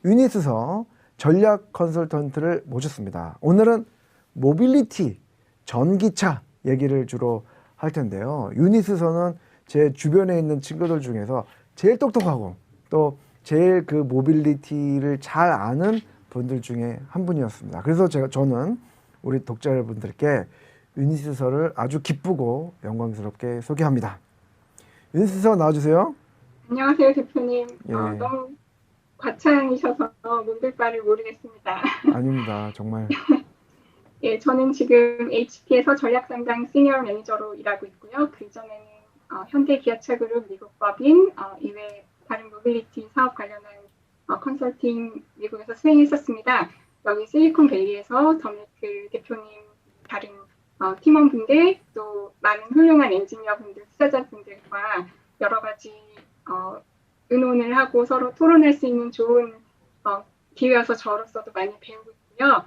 유니스서 전략 컨설턴트를 모셨습니다. 오늘은 모빌리티, 전기차 얘기를 주로 할 텐데요. 유니스서는 제 주변에 있는 친구들 중에서 제일 똑똑하고 또 제일 그 모빌리티를 잘 아는 분들 중에 한 분이었습니다. 그래서 저는 우리 독자 여러분들께 유니스서를 아주 기쁘고 영광스럽게 소개합니다. 유니스서 나와주세요. 안녕하세요, 대표님. 예, 너무 과찬이셔서 몸둘 바를 모르겠습니다. 아닙니다. 정말. 예, 저는 지금 HP에서 전략상장 시니어 매니저로 일하고 있고요. 그 이전에는 현대기아차그룹 미국법인 이외 다른 모빌리티 사업 관련한 컨설팅 미국에서 수행했었습니다. 여기 실리콘밸리에서 더메이크 대표님 다른 팀원분들 또 많은 훌륭한 엔지니어분들, 투자자분들과 여러 가지 의논을 하고 서로 토론할 수 있는 좋은 기회여서 저로서도 많이 배우고 있고요.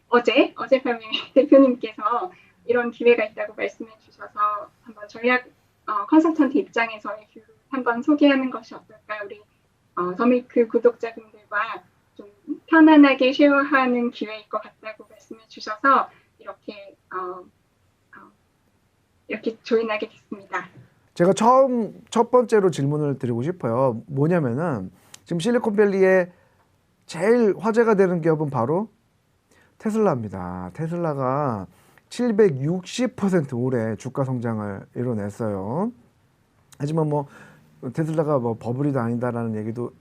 어젯밤에 대표님께서 이런 기회가 있다고 말씀해 주셔서 한번 전략 컨설턴트 입장에서의 뷰를 한번 소개하는 것이 어떨까 우리 더메이크 구독자분들과 좀 편안하게 쉐어하는 기회일 것 같다고 말씀해 주셔서 이렇게 이렇게 조인하게 됐습니다. 제가 첫 번째로 질문을 드리고 싶어요. 뭐냐면은 지금 실리콘밸리에 제일 화제가 되는 기업은 바로 테슬라입니다. 테슬라가 760% 올해 주가 성장을 이뤄냈어요. 하지만 뭐 테슬라가 뭐 버블이다 아니다라는 얘기도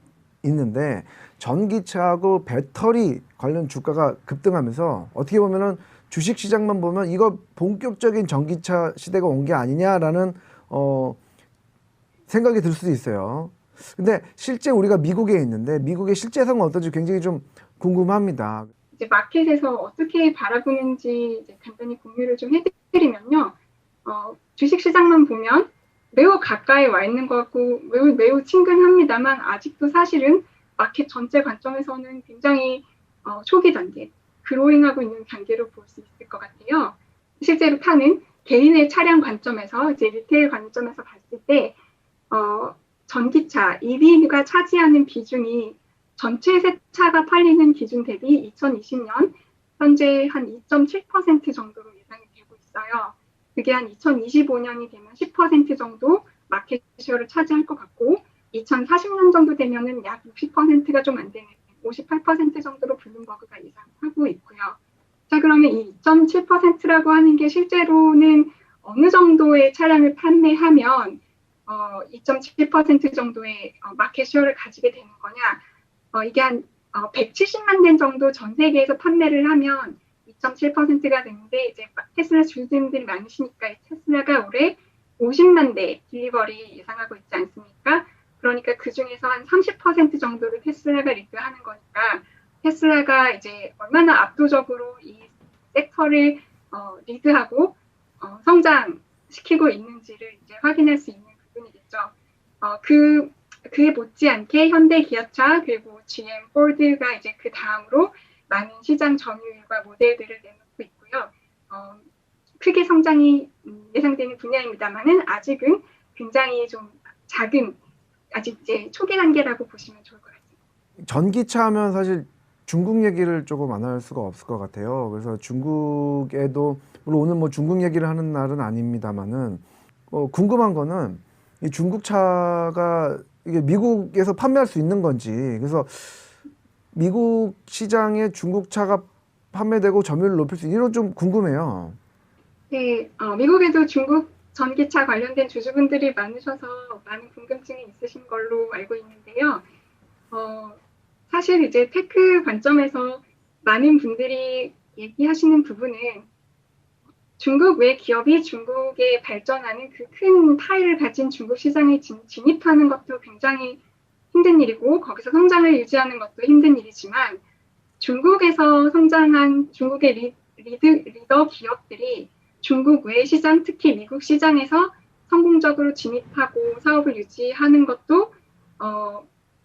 있는데 전기차하고 배터리 관련 주가가 급등하면서 어떻게 보면은 주식 시장만 보면 이거 본격적인 전기차 시대가 온 게 아니냐라는 생각이 들 수도 있어요. 근데 실제 우리가 미국에 있는데 미국의 실제 상황은 어떤지 굉장히 좀 궁금합니다. 이제 마켓에서 어떻게 바라보는지 이제 간단히 공유를 좀 해드리면요. 주식 시장만 보면 매우 가까이 와 있는 것 같고 매우 친근합니다만 아직도 사실은 마켓 전체 관점에서는 굉장히 초기 단계, 그로잉하고 있는 단계로 볼 수 있을 것 같아요. 실제로 타는 개인의 차량 관점에서 이제 리테일 관점에서 봤을 때 전기차 EV가 차지하는 비중이 전체 새 차가 팔리는 기준 대비 2020년 현재 한 2.7% 정도로 예상이 되고 있어요. 그게 한 2025년이 되면 10% 정도 마켓 쉐어를 차지할 것 같고 2040년 정도 되면은 약 60%가 좀 안 되는 58% 정도로 블룸버그가 예상하고 있고요. 자, 그러면 이 2.7%라고 하는 게 실제로는 어느 정도의 차량을 판매하면 2.7% 정도의 마켓 쉐어를 가지게 되는 거냐. 이게 한 170만 대 정도 전 세계에서 판매를 하면 2.7%가 되는데 이제 테슬라 주주님들이 많으시니까 테슬라가 올해 50만 대 딜리버리 예상하고 있지 않습니까? 그러니까 그 중에서 한 30% 정도를 테슬라가 리드하는 거니까 테슬라가 이제 얼마나 압도적으로 이 섹터를 리드하고 성장시키고 있는지를 이제 확인할 수 있는 부분이겠죠. 그에 못지않게 현대 기아차 그리고 GM, 포드가 이제 그 다음으로 많은 시장 점유율과 모델들을 내놓고 있고요. 크게 성장이 예상되는 분야입니다만은 아직은 굉장히 좀 작은 아직 이제 초기 단계라고 보시면 좋을 것 같습니다. 전기차 하면 사실 중국 얘기를 조금 안 할 수가 없을 것 같아요. 그래서 중국에도 물론 오늘 뭐 중국 얘기를 하는 날은 아닙니다만은 궁금한 거는 이 중국 차가 이게 미국에서 판매할 수 있는 건지 그래서 미국 시장에 중국 차가 판매되고 점유율을 높일 수 있는 이런 좀 궁금해요. 네, 미국에도 중국 전기차 관련된 주주분들이 많으셔서 많은 궁금증이 있으신 걸로 알고 있는데요. 어, 사실 이제 테크 관점에서 많은 분들이 얘기하시는 부분은 중국 외 기업이 중국에 발전하는 그 큰 파이를 가진 중국 시장에 진입하는 것도 굉장히 힘든 일이고 거기서 성장을 유지하는 것도 힘든 일이지만 중국에서 성장한 중국의 리더 기업들이 중국 외 시장, 특히 미국 시장에서 성공적으로 진입하고 사업을 유지하는 것도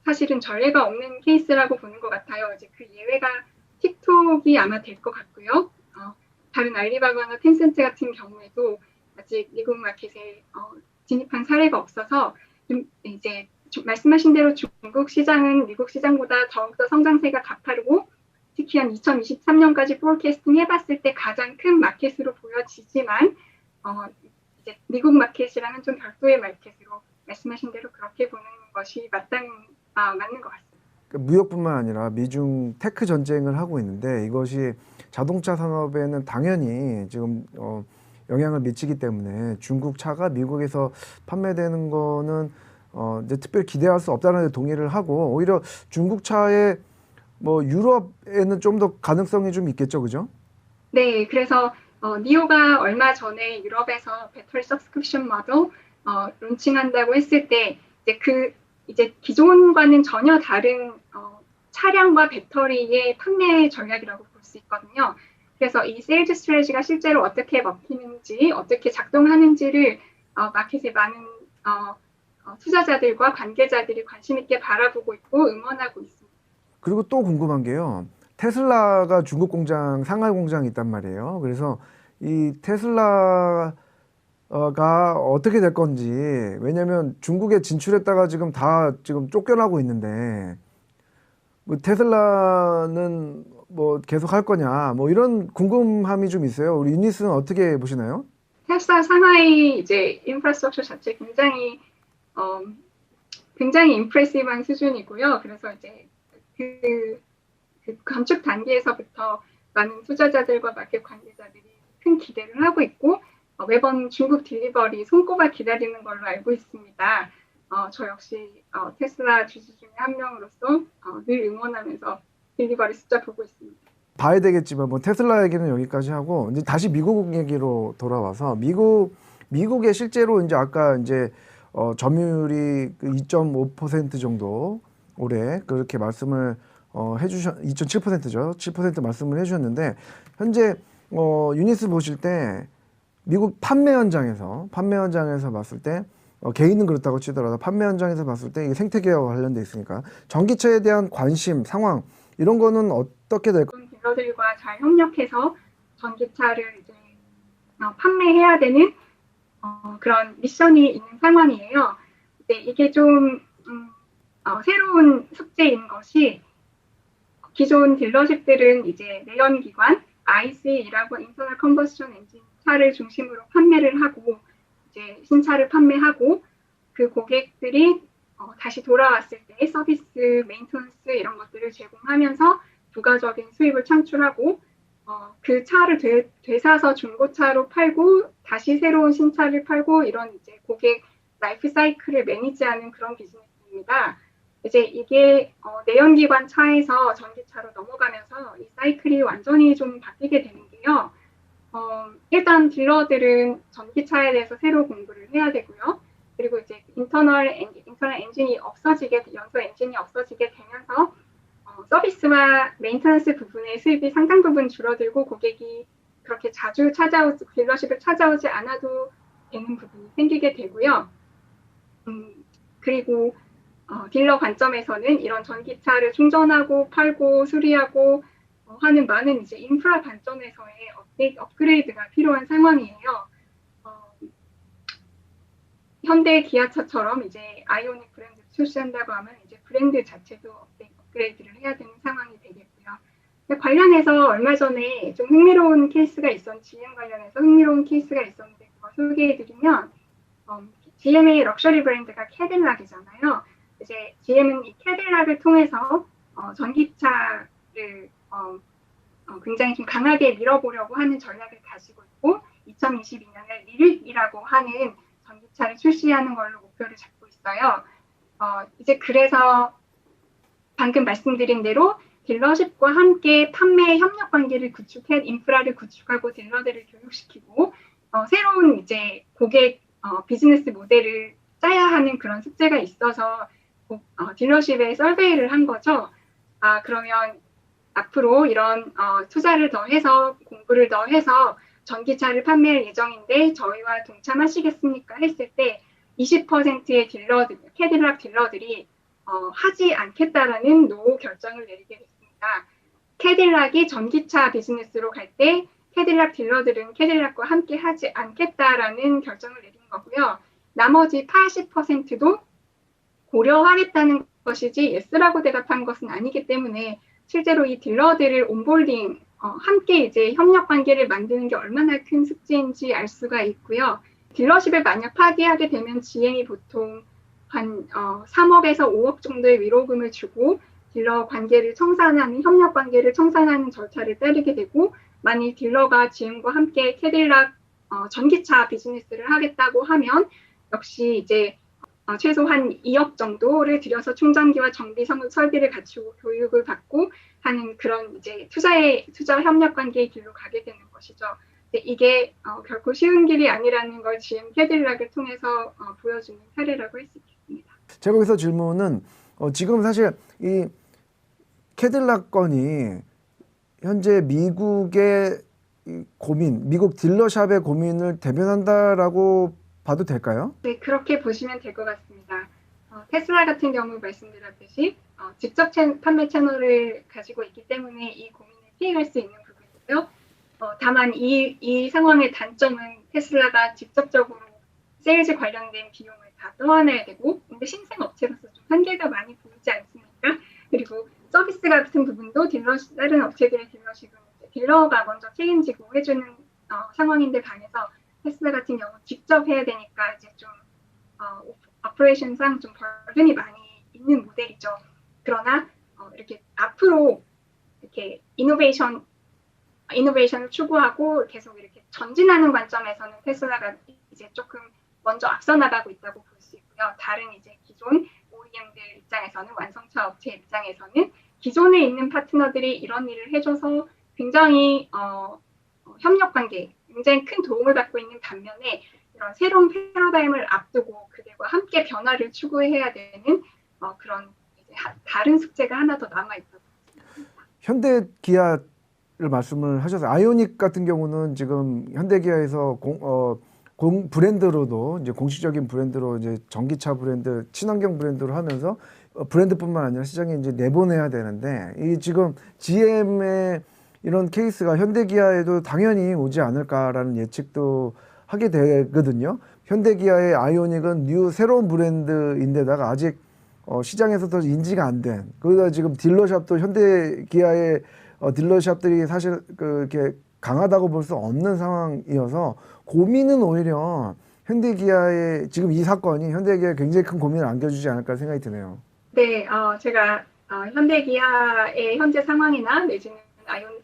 사실은 전례가 없는 케이스라고 보는 것 같아요. 이제 그 예외가 틱톡이 아마 될 것 같고요. 다른 알리바바나 텐센트 같은 경우에도 아직 미국 마켓에 진입한 사례가 없어서 좀 이제 말씀하신 대로 중국 시장은 미국 시장보다 더욱더 성장세가 가파르고 특히 한 2023년까지 포캐스팅 해봤을 때 가장 큰 마켓으로 보여지지만 이제 미국 마켓이랑은 좀 별도의 마켓으로 말씀하신 대로 그렇게 보는 것이 맞는 것 같습니다. 무역뿐만 아니라 미중 테크 전쟁을 하고 있는데 이것이 자동차 산업에는 당연히 지금 영향을 미치기 때문에 중국 차가 미국에서 판매되는 거는 이제 특별히 기대할 수 없다는 데 동의를 하고 오히려 중국 차의 뭐 유럽에는 좀 더 가능성이 좀 있겠죠, 그죠? 네, 그래서 니오가 얼마 전에 유럽에서 배터리 서브스크립션 모델 론칭한다고 했을 때 이제 기존과는 전혀 다른 차량과 배터리의 판매 전략이라고 볼 수 있거든요. 그래서 이 세일즈 스트래지가 실제로 어떻게 먹히는지, 어떻게 작동하는지를 마켓의 많은 투자자들과 관계자들이 관심 있게 바라보고 있고 응원하고 있습니다. 그리고 또 궁금한 게요. 테슬라가 중국 공장, 상하이 공장이 있단 말이에요. 그래서 이 테슬라가 어떻게 될 건지, 왜냐면 중국에 진출했다가 지금 쫓겨나고 있는데, 뭐 테슬라는 뭐 계속 할 거냐, 뭐 이런 궁금함이 좀 있어요. 우리 유니스는 어떻게 보시나요? 테슬라 상하이 이제 인프라스트럭처 자체 굉장히 임프레시브한 수준이고요. 그래서 이제 그 건축 단계에서부터 많은 투자자들과 마켓 관계자들이 큰 기대를 하고 있고 매번 중국 딜리버리 손꼽아 기다리는 걸로 알고 있습니다. 저 역시 테슬라 주주 중에 한 명으로서 늘 응원하면서 딜리버리 숫자 보고 있습니다. 봐야 되겠지만 뭐 테슬라 얘기는 여기까지 하고 이제 다시 미국 얘기로 돌아와서 미국에 실제로 이제 아까 이제 점유율이 2.5% 정도 올해 그렇게 말씀을 해주셨 2.7%죠. 7% 말씀을 해주셨는데 현재 유니스 보실 때 미국 판매 현장에서 봤을 때 개인은 그렇다고 치더라도 판매 현장에서 봤을 때 이게 생태계와 관련돼 있으니까 전기차에 대한 관심 상황 이런 거는 어떻게 될까? 딜러들과 잘 협력해서 전기차를 이제 판매해야 되는 그런 미션이 있는 상황이에요. 이게 좀 새로운 숙제인 것이 기존 딜러십들은 이제 내연기관 ICE라고 인터널 컨버션 엔진 차를 중심으로 판매를 하고 이제 신차를 판매하고 그 고객들이 다시 돌아왔을 때 서비스, 메인터넌스 이런 것들을 제공하면서 부가적인 수입을 창출하고 그 차를 되사서 중고차로 팔고 다시 새로운 신차를 팔고 이런 이제 고객 라이프 사이클을 매니지하는 그런 비즈니스입니다. 이제 이게 내연기관 차에서 전기차로 넘어가면서 이 사이클이 완전히 좀 바뀌게 되는 게요. 일단 딜러들은 전기차에 대해서 새로 공부를 해야 되고요. 그리고 이제 인터널 엔진이 없어지게 연소 엔진이 없어지게 되면서 서비스와 메인터넌스 부분의 수입이 상당 부분 줄어들고 고객이 그렇게 자주 딜러십을 찾아오지 않아도 되는 부분이 생기게 되고요. 그리고 딜러 관점에서는 이런 전기차를 충전하고 팔고 수리하고 하는 많은 이제 인프라 관점에서의 업그레이드가 필요한 상황이에요. 현대 기아차처럼 이제 아이오닉 브랜드 출시한다고 하면 이제 브랜드 자체도 업그레이드를 해야 되는 상황이 되겠고요. 관련해서 얼마 전에 좀 흥미로운 케이스가 GM 관련해서 흥미로운 케이스가 있었는데 그거 소개해드리면 GM의 럭셔리 브랜드가 캐딜락이잖아요. 이제 GM은 이 캐딜락을 통해서 전기차를 굉장히 좀 강하게 밀어보려고 하는 전략을 가지고 있고 2022년에 리릭이라고 하는 전기차를 출시하는 걸로 목표를 잡고 있어요. 이제 그래서 방금 말씀드린 대로 딜러십과 함께 판매 협력 관계를 인프라를 구축하고 딜러들을 교육시키고 새로운 이제 고객 비즈니스 모델을 짜야 하는 그런 숙제가 있어서 딜러십에 설베이를 한 거죠. 그러면 앞으로 이런 투자를 더 해서 공부를 더 해서 전기차를 판매할 예정인데 저희와 동참하시겠습니까? 했을 때 20%의 캐딜락 딜러들이 하지 않겠다라는 노 결정을 내리게 됐습니다. 캐딜락이 전기차 비즈니스로 갈 때 캐딜락 딜러들은 캐딜락과 함께 하지 않겠다라는 결정을 내린 거고요. 나머지 80%도 고려하겠다는 것이지 예스라고 대답한 것은 아니기 때문에 실제로 이 딜러들을 온볼딩 함께 이제 협력 관계를 만드는 게 얼마나 큰 숙제인지 알 수가 있고요. 딜러십을 만약 파기하게 되면 GM이 보통 한 3억에서 5억 정도의 위로금을 주고 딜러 관계를 청산하는 협력 관계를 청산하는 절차를 따르게 되고 만일 딜러가 GM과 함께 캐딜락 전기차 비즈니스를 하겠다고 하면 역시 이제 최소한 2억 정도를 들여서 충전기와 정비 설비를 갖추고 교육을 받고 하는 그런 이제 투자 협력 관계의 길로 가게 되는 것이죠. 이게 결코 쉬운 길이 아니라는 걸 GM 캐딜락을 통해서 보여주는 사례라고 할 수 있겠습니다. 제가 여기서 질문은 지금 사실 이 캐딜락 건이 현재 미국의 고민, 미국 딜러샵의 고민을 대변한다라고 봐도 될까요? 네, 그렇게 보시면 될 것 같습니다. 테슬라 같은 경우 말씀드렸듯이 직접 판매 채널을 가지고 있기 때문에 이 고민을 피해갈 수 있는 부분이고요. 다만 이 상황의 단점은 테슬라가 직접적으로 세일즈 관련된 비용을 다 떠안아야 되고, 근데 신생 업체로서 좀 한계가 많이 보이지 않습니까? 그리고 서비스 같은 부분도 다른 업체들의 딜러십은 딜러가 먼저 책임지고 해주는 상황인데 반해서 테슬라 같은 경우 직접 해야 되니까 이제 좀 오퍼레이션상 좀 버든이 많이 있는 모델이죠. 그러나 이렇게 앞으로 이렇게 이노베이션을 추구하고 계속 이렇게 전진하는 관점에서는 테슬라가 이제 조금 먼저 앞서 나가고 있다고 볼 수 있고요. 다른 이제 기존 OEM들 입장에서는 완성차 업체 입장에서는 기존에 있는 파트너들이 이런 일을 해줘서 굉장히 협력 관계 굉장히 큰 도움을 받고 있는 반면에 이런 새로운 패러다임을 앞두고 그들과 함께 변화를 추구해야 되는 그런 이제 다른 숙제가 하나 더 남아 있다고 생각합니다. 현대 기아를 말씀을 하셔서 아이오닉 같은 경우는 지금 현대 기아에서 브랜드로도 이제 공식적인 브랜드로 이제 전기차 브랜드, 친환경 브랜드로 하면서 브랜드뿐만 아니라 시장에 이제 내보내야 되는데 이 지금 GM의 이런 케이스가 현대기아에도 당연히 오지 않을까라는 예측도 하게 되거든요. 현대기아의 아이오닉은 새로운 브랜드인데다가 아직 시장에서도 인지가 안 된. 그러다 지금 딜러샵도 현대기아의 딜러샵들이 사실 이렇게 강하다고 볼 수 없는 상황이어서 고민은 오히려 현대기아의 지금 이 사건이 현대기아에 굉장히 큰 고민을 안겨주지 않을까 생각이 드네요. 네, 제가 현대기아의 현재 상황이나 내지는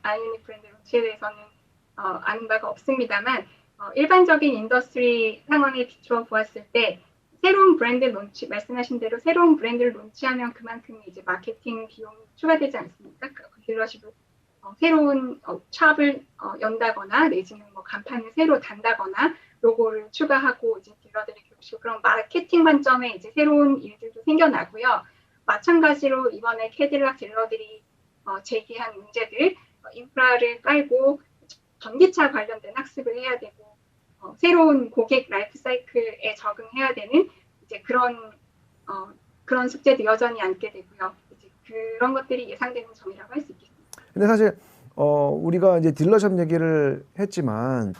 아이오닉 브랜드 론치에 대해서는 아는 바가 없습니다만 일반적인 인더스트리 상황에 비추어 보았을 때 새로운 브랜드 론치, 말씀하신 대로 새로운 브랜드를 론치하면 그만큼 이제 마케팅 비용이 추가되지 않습니까? 그 딜러십을 새로운 샵을 연다거나 내지는 뭐 간판을 새로 단다거나 로고를 추가하고 이제 딜러들이 교육시키고 그런 마케팅 관점에 이제 새로운 일들도 생겨나고요. 마찬가지로 이번에 캐딜락 딜러들이 제기한 문제들, 인프라를 깔고 전기차 관련된 학습을 해야 되고 새로운 고객 라이프 사이클에 적응해야 되는 이제 그런 숙제도 여전히 안게 되고요. 이제 그런 것들이 예상되는 점이라고 할 수 있겠습니다. 근데 사실 우리가 이제 딜러샵 얘기를 했지만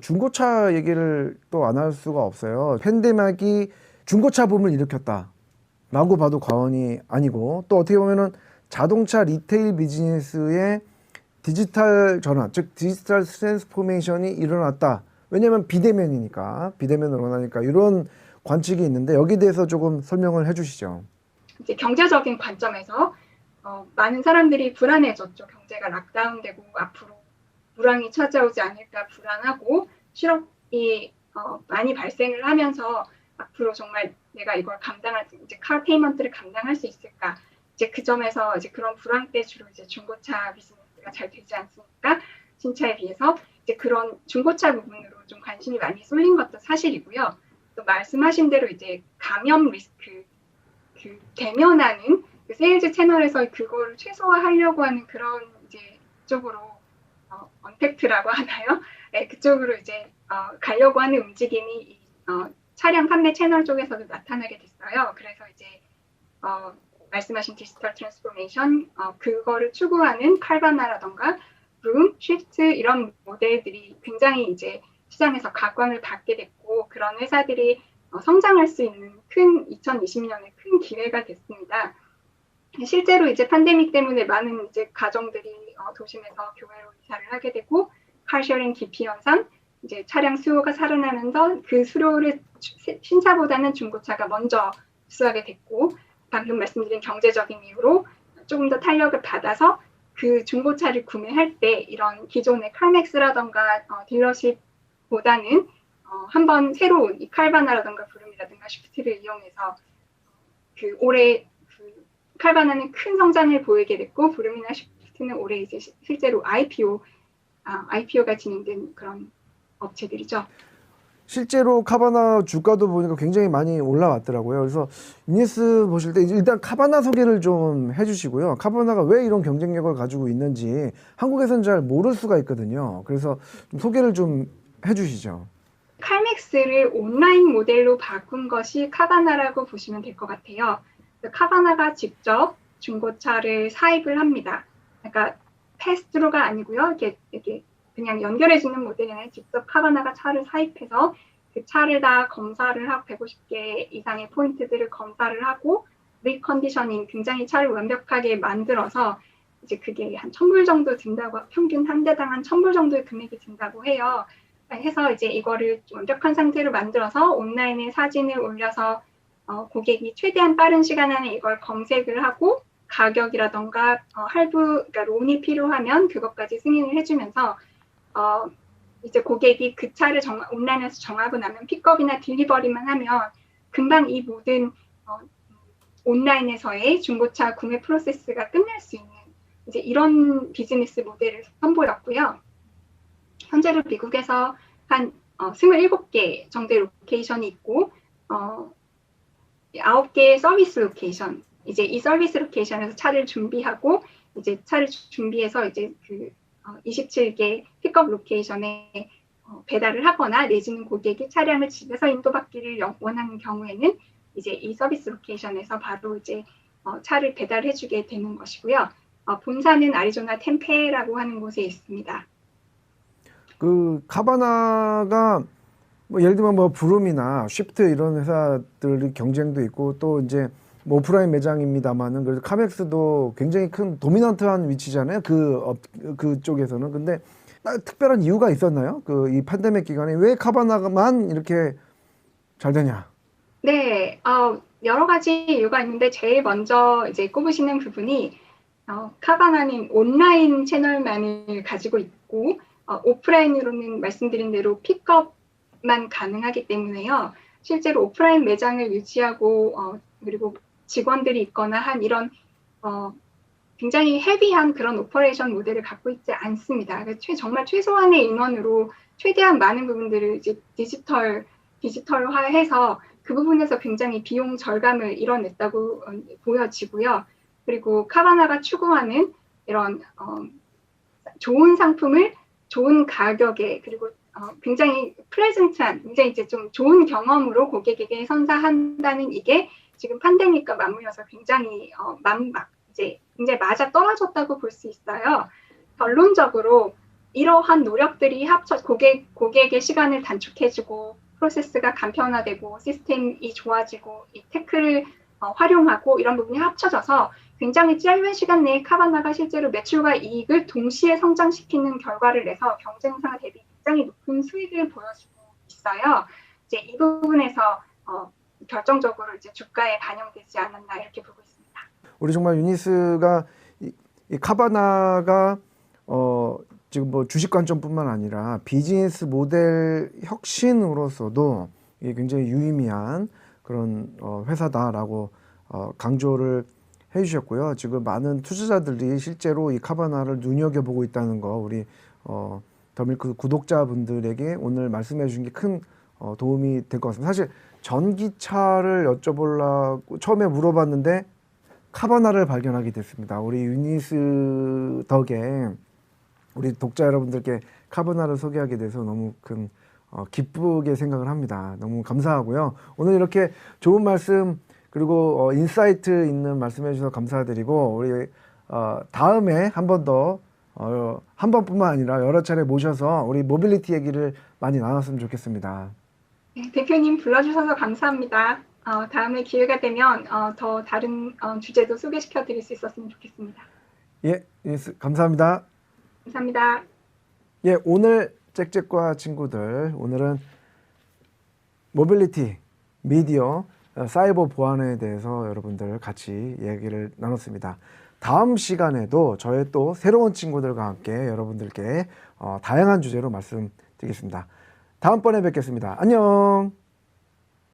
중고차 얘기를 또 안 할 수가 없어요. 팬데믹이 중고차 붐을 일으켰다라고 봐도 과언이 아니고 또 어떻게 보면은 자동차 리테일 비즈니스의 디지털 전환, 즉 디지털 트랜스포메이션이 일어났다. 왜냐하면 비대면이니까, 비대면으로 원하니까 이런 관측이 있는데 여기에 대해서 조금 설명을 해주시죠. 이제 경제적인 관점에서 많은 사람들이 불안해졌죠. 경제가 락다운되고 앞으로 불황이 찾아오지 않을까 불안하고 실업이 많이 발생을 하면서 앞으로 정말 내가 이걸 이제 카 페이먼트를 감당할 수 있을까? 이제 그 점에서 이제 그런 불황 때 주로 이제 중고차 비즈니스가 잘 되지 않습니까? 신차에 비해서 이제 그런 중고차 부분으로 좀 관심이 많이 쏠린 것도 사실이고요. 또 말씀하신 대로 이제 감염 리스크, 그 대면하는 그 세일즈 채널에서 그거를 최소화하려고 하는 그런 이제 쪽으로 언택트라고 하나요? 네, 그쪽으로 이제 가려고 하는 움직임이 차량 판매 채널 쪽에서도 나타나게 됐어요. 그래서 이제 말씀하신 디지털 트랜스포메이션 그거를 추구하는 칼바나라던가 룸, 쉬프트 이런 모델들이 굉장히 이제 시장에서 각광을 받게 됐고 그런 회사들이 성장할 수 있는 큰 2020년에 큰 기회가 됐습니다. 실제로 이제 팬데믹 때문에 많은 이제 가정들이 도심에서 교외로 이사를 하게 되고 카셔링 기피 현상, 이제 차량 수요가 살아나면서 그 수요를 신차보다는 중고차가 먼저 흡수하게 됐고 방금 말씀드린 경제적인 이유로 조금 더 탄력을 받아서 그 중고차를 구매할 때 이런 기존의 칼맥스라던가 딜러십보다는 한번 새로운 이 칼바나라던가 부름이라든가 슈프트를 이용해서 그 올해 그 칼바나는 큰 성장을 보이게 됐고 부름이나 슈프트는 올해 이제 실제로 IPO가 진행된 그런 업체들이죠. 실제로 카바나 주가도 보니까 굉장히 많이 올라왔더라고요. 그래서 유니스 보실 때 일단 카바나 소개를 좀 해주시고요. 카바나가 왜 이런 경쟁력을 가지고 있는지 한국에서는 잘 모를 수가 있거든요. 그래서 좀 소개를 좀 해주시죠. 칼맥스를 온라인 모델로 바꾼 것이 카바나라고 보시면 될 것 같아요. 카바나가 직접 중고차를 사입을 합니다. 그러니까 패스트루가 아니고요. 이렇게 그냥 연결해주는 모델이 아니라 직접 카바나가 차를 사입해서 그 차를 다 검사를 하고 150개 이상의 포인트들을 검사를 하고 리컨디셔닝 굉장히 차를 완벽하게 만들어서 이제 그게 한 1,000불 정도 든다고 평균 한 대당 한 1,000불 정도의 금액이 든다고 해요. 해서 이제 이거를 완벽한 상태로 만들어서 온라인에 사진을 올려서 고객이 최대한 빠른 시간 안에 이걸 검색을 하고 가격이라던가 할부, 그러니까 론이 필요하면 그것까지 승인을 해주면서 이제 고객이 그 차를 온라인에서 정하고 나면 픽업이나 딜리버리만 하면 금방 이 모든 온라인에서의 중고차 구매 프로세스가 끝날 수 있는 이제 이런 비즈니스 모델을 선보였고요. 현재로 미국에서 한 27개 정도의 로케이션이 있고 9개의 서비스 로케이션, 이제 이 서비스 로케이션에서 차를 준비하고 이제 차를 준비해서 이제 그 27개 픽업 로케이션에 배달을 하거나 내지는 고객이 차량을 집에서 인도받기를 원하는 경우에는 이제 이 서비스 로케이션에서 바로 이제 차를 배달해주게 되는 것이고요. 본사는 아리조나 템페라고 하는 곳에 있습니다. 그 카바나가 뭐 예를 들면 뭐 브룸이나 쉬프트 이런 회사들의 경쟁도 있고 또 이제 뭐 오프라인 매장입니다만은 그래도 카맥스도 굉장히 큰 도미넌트한 위치잖아요. 그쪽에서는. 근데 특별한 이유가 있었나요? 그 이 팬데믹 기간에 왜 카바나만 이렇게 잘 되냐? 네, 여러 가지 이유가 있는데 제일 먼저 이제 꼽으시는 부분이 카바나는 온라인 채널만을 가지고 있고 오프라인으로는 말씀드린 대로 픽업만 가능하기 때문에요. 실제로 오프라인 매장을 유지하고 그리고 직원들이 있거나 한 이런 굉장히 헤비한 그런 오퍼레이션 모델을 갖고 있지 않습니다. 정말 최소한의 인원으로 최대한 많은 부분들을 이제 디지털화해서 그 부분에서 굉장히 비용 절감을 이뤄냈다고 보여지고요. 그리고 카바나가 추구하는 이런 좋은 상품을 좋은 가격에 그리고 굉장히 플레전트한, 굉장히 이제 좀 좋은 경험으로 고객에게 선사한다는 이게 지금 팬데믹과 맞물려서 굉장히 이제 굉장히 맞아 떨어졌다고 볼 수 있어요. 결론적으로 이러한 노력들이 고객의 시간을 단축해주고 프로세스가 간편화되고 시스템이 좋아지고 이 테크를 활용하고 이런 부분이 합쳐져서 굉장히 짧은 시간 내에 카바나가 실제로 매출과 이익을 동시에 성장시키는 결과를 내서 경쟁사 대비 굉장히 높은 수익을 보여주고 있어요. 이제 이 부분에서 결정적으로 이제 주가에 반영되지 않았나 이렇게 보고 있습니다. 우리 정말 유니스가 이 카바나가 지금 뭐 주식 관점뿐만 아니라 비즈니스 모델 혁신으로서도 이게 굉장히 유의미한 그런 회사다라고 강조를 해주셨고요. 지금 많은 투자자들이 실제로 이 카바나를 눈여겨보고 있다는 거 우리 더밀크 구독자분들에게 오늘 말씀해 주신 게 큰 도움이 될 것 같습니다. 사실 전기차를 여쭤보려고 처음에 물어봤는데 카바나를 발견하게 됐습니다. 우리 유니스 덕에 우리 독자 여러분들께 카바나를 소개하게 돼서 너무 큰 기쁘게 생각을 합니다. 너무 감사하고요. 오늘 이렇게 좋은 말씀 그리고 인사이트 있는 말씀해 주셔서 감사드리고 우리 다음에 한 번 더 한 번뿐만 아니라 여러 차례 모셔서 우리 모빌리티 얘기를 많이 나눴으면 좋겠습니다. 네, 대표님 불러주셔서 감사합니다. 다음에 기회가 되면 더 다른 주제도 소개시켜 드릴 수 있었으면 좋겠습니다. 예, 예, 감사합니다. 감사합니다. 예, 오늘 짹짹과 친구들, 오늘은 모빌리티, 미디어, 사이버 보안에 대해서 여러분들 같이 얘기를 나눴습니다. 다음 시간에도 저의 또 새로운 친구들과 함께 여러분들께 다양한 주제로 말씀드리겠습니다. 다음번에 뵙겠습니다. 안녕.